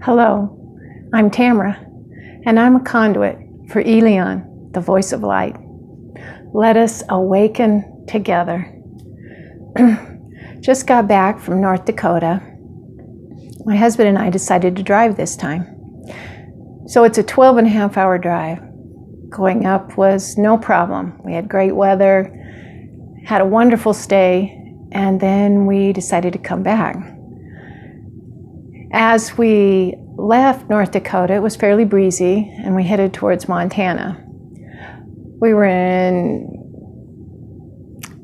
Hello, I'm Tamara, and I'm a conduit for Elion, the voice of light. Let us awaken together. Just got back from North Dakota. My husband and I decided to drive this time. So it's a 12.5-hour drive. Going up was no problem. We had great weather, had a wonderful stay, and then we decided to come back. As we left North Dakota, it was fairly breezy, and we headed towards Montana. We were in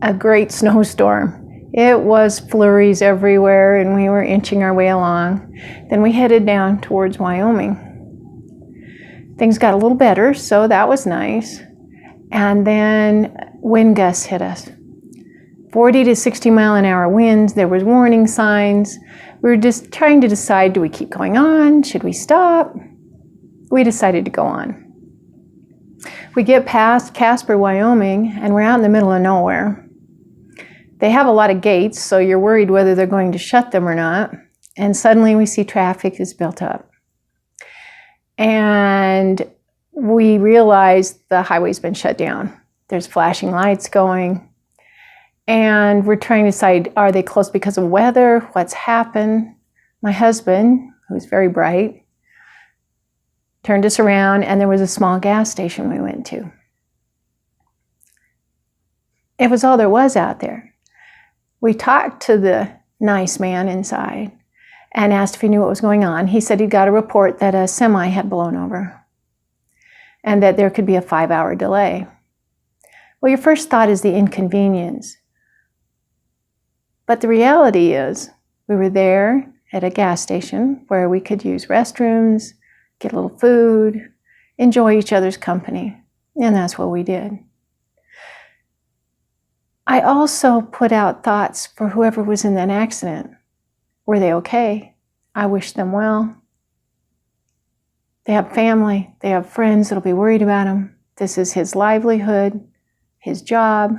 a great snowstorm. It was flurries everywhere, and we were inching our way along. Then we headed down towards Wyoming. Things got a little better, so that was nice. And then wind gusts hit us. 40 to 60 mile an hour winds. There was warning signs. We were just trying to decide, do we keep going on? Should we stop? We decided to go on. We get past Casper, Wyoming, and we're out in the middle of nowhere. They have a lot of gates, so you're worried whether they're going to shut them or not. And suddenly we see traffic is built up. And we realize the highway's been shut down. There's flashing lights going. And we're trying to decide, are they closed because of weather? What's happened? My husband, who's very bright, turned us around, and there was a small gas station we went to. It was all there was out there. We talked to the nice man inside and asked if he knew what was going on. He said he'd got a report that a semi had blown over and that there could be a 5-hour delay. Well, your first thought is the inconvenience. But the reality is we were there at a gas station where we could use restrooms, get a little food, enjoy each other's company. And that's what we did. I also put out thoughts for whoever was in that accident. Were they okay? I wish them well. They have family, they have friends that'll be worried about them. This is his livelihood, his job.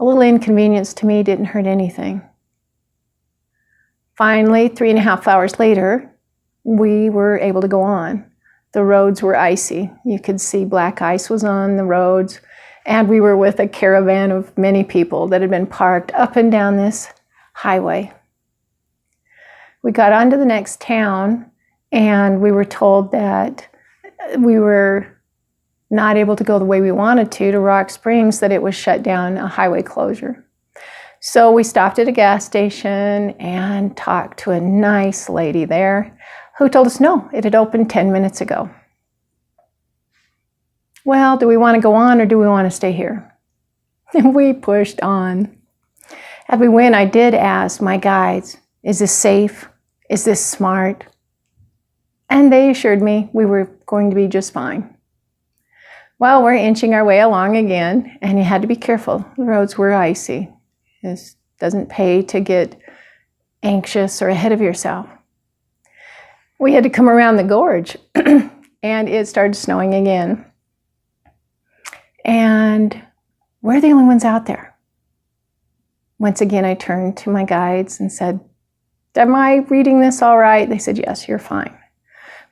A little inconvenience to me didn't hurt anything. Finally, 3.5 hours later, we were able to go on. The roads were icy. You could see black ice was on the roads, and we were with a caravan of many people that had been parked up and down this highway. We got onto the next town, and we were told that we were not able to go the way we wanted to Rock Springs, that it was shut down, a highway closure. So we stopped at a gas station and talked to a nice lady there who told us no, it had opened 10 minutes ago. Well, do we want to go on or do we want to stay here? And we pushed on. As we went, I did ask my guides, is this safe? Is this smart? And they assured me we were going to be just fine. Well, we're inching our way along again, and you had to be careful. The roads were icy. It doesn't pay to get anxious or ahead of yourself. We had to come around the gorge, and it started snowing again. And we're the only ones out there. Once again, I turned to my guides and said, am I reading this all right? They said, yes, you're fine.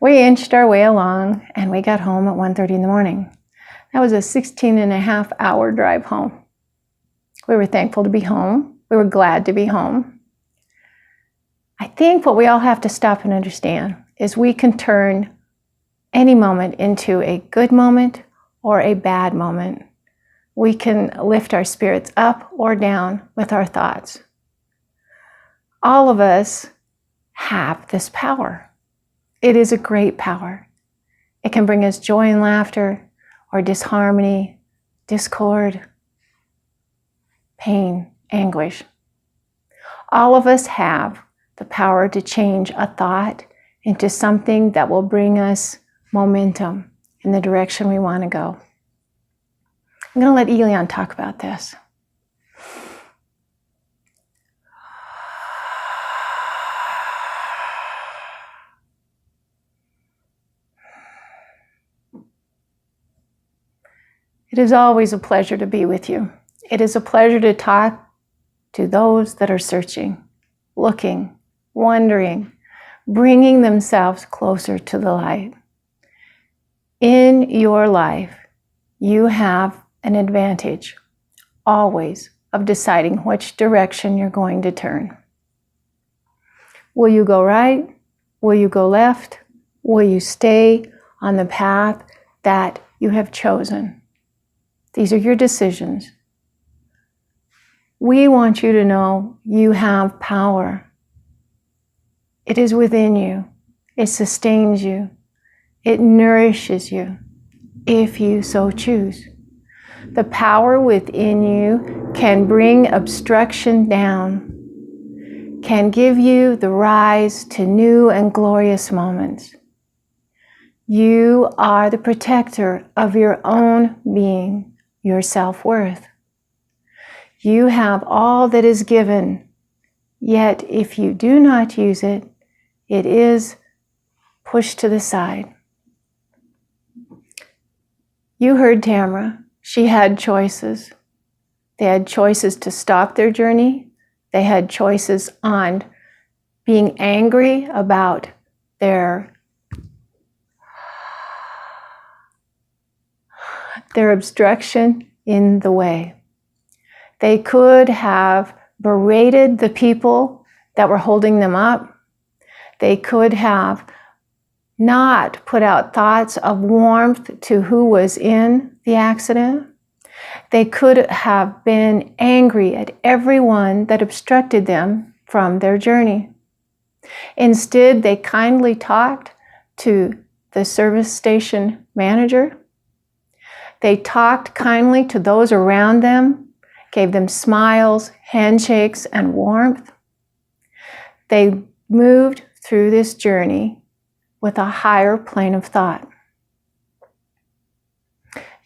We inched our way along, and we got home at 1:30 in the morning. That was a 16.5-hour drive home. We were thankful to be home. We were glad to be home. I think what we all have to stop and understand is we can turn any moment into a good moment or a bad moment. We can lift our spirits up or down with our thoughts. All of us have this power. It is a great power. It can bring us joy and laughter, or disharmony, discord, pain, anguish. All of us have the power to change a thought into something that will bring us momentum in the direction we want to go. I'm going to let Elion talk about this. It is always a pleasure to be with you. It is a pleasure to talk to those that are searching, looking, wondering, bringing themselves closer to the light. In your life, you have an advantage, always, of deciding which direction you're going to turn. Will you go right? Will you go left? Will you stay on the path that you have chosen? These are your decisions. We want you to know you have power. It is within you. It sustains you. It nourishes you, if you so choose. The power within you can bring obstruction down, can give you the rise to new and glorious moments. You are the protector of your own being, your self-worth. You have all that is given, yet if you do not use it, it is pushed to the side. You heard Tamara. She had choices. They had choices to stop their journey. They had choices on being angry about their obstruction in the way. They could have berated the people that were holding them up. They could have not put out thoughts of warmth to who was in the accident. They could have been angry at everyone that obstructed them from their journey. Instead, they kindly talked to the service station manager. They talked kindly to those around them, gave them smiles, handshakes, and warmth. They moved through this journey with a higher plane of thought.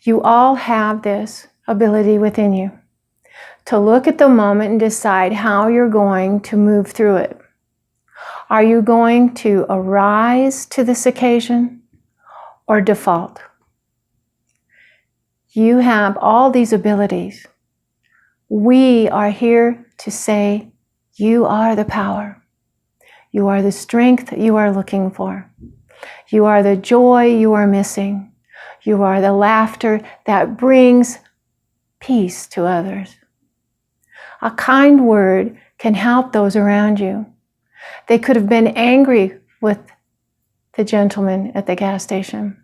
You all have this ability within you to look at the moment and decide how you're going to move through it. Are you going to arise to this occasion or default? You have all these abilities. We are here to say, you are the power. You are the strength you are looking for. You are the joy you are missing. You are the laughter that brings peace to others. A kind word can help those around you. They could have been angry with the gentleman at the gas station.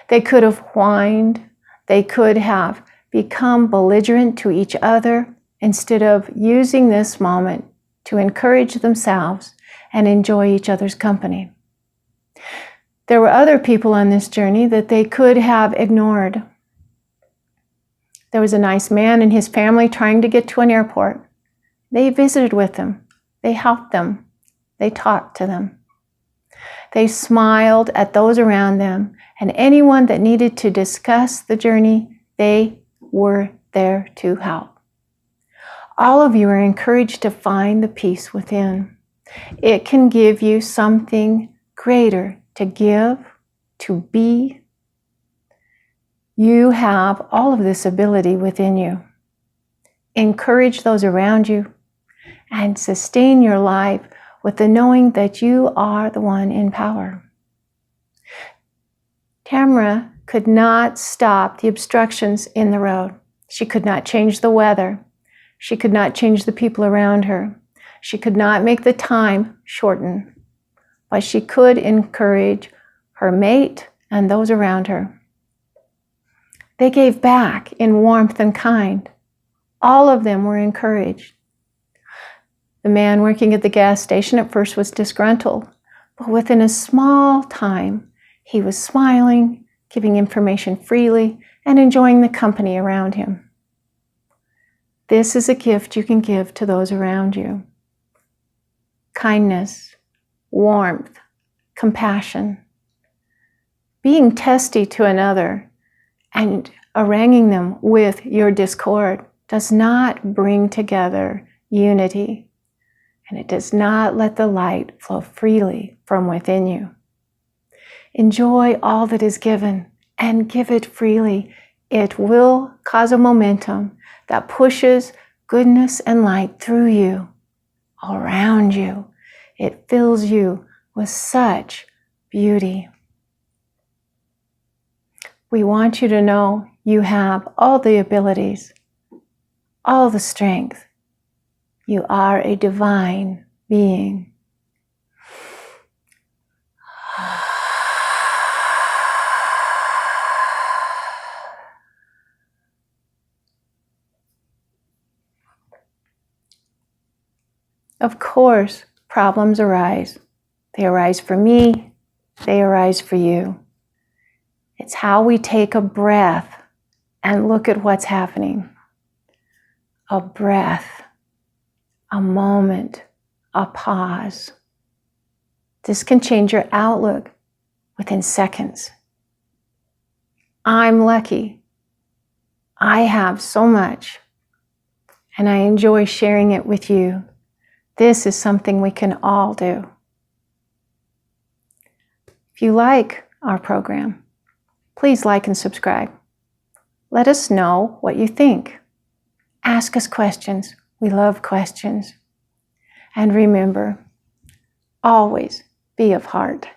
They could have whined. They could have become belligerent to each other instead of using this moment to encourage themselves and enjoy each other's company. There were other people on this journey that they could have ignored. There was a nice man and his family trying to get to an airport. They visited with them. They helped them. They talked to them. They smiled at those around them, and anyone that needed to discuss the journey, they were there to help. All of you are encouraged to find the peace within. It can give you something greater to give, to be. You have all of this ability within you. Encourage those around you and sustain your life with the knowing that you are the one in power. Tamara could not stop the obstructions in the road. She could not change the weather. She could not change the people around her. She could not make the time shorten, but she could encourage her mate and those around her. They gave back in warmth and kind. All of them were encouraged. The man working at the gas station at first was disgruntled, but within a small time, he was smiling, giving information freely, and enjoying the company around him. This is a gift you can give to those around you. Kindness, warmth, compassion. Being testy to another and haranguing them with your discord does not bring together unity, and it does not let the light flow freely from within you. Enjoy all that is given and give it freely. It will cause a momentum that pushes goodness and light through you, around you. It fills you with such beauty. We want you to know you have all the abilities, all the strength. You are a divine being. Of course, problems arise. They arise for me. They arise for you. It's how we take a breath and look at what's happening. A breath, a moment, a pause. This can change your outlook within seconds. I'm lucky. I have so much, and I enjoy sharing it with you. This is something we can all do. If you like our program, please like and subscribe. Let us know what you think. Ask us questions. We love questions. And remember, always be of heart.